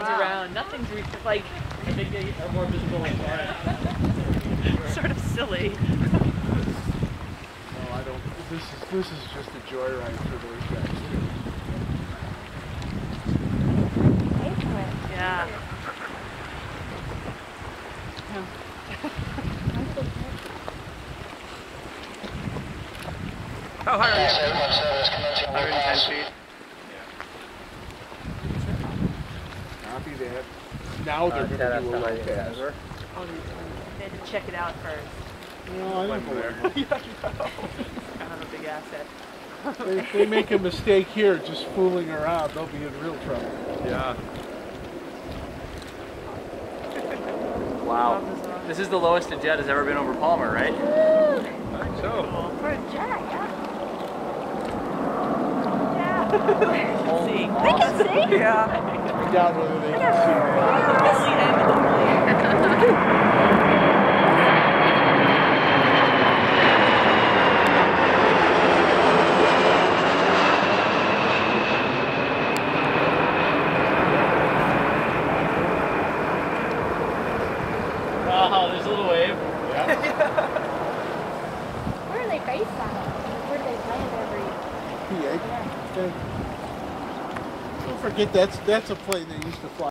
rides around. Nothing's like. I think they are more visible in front. Sort of silly. No, I don't. This is just a joyride for those guys too. Yeah. How high are you? 110 feet. Copy that. Now they're going to do a low pass. Oh, they had to check it out first. No, I don't believe it. Kind of a big asset. If they make a mistake here, just fooling around, they'll be in real trouble. Yeah. Wow. This is the lowest a jet has ever been over Palmer, right? I think so. For a jet, yeah. See. They can see? Yeah. I doubt whether they can see that. Only him and Oh, there's a little wave. Where are they based on? Where do they land every... Yeah. Don't forget that's a plane they used to fly.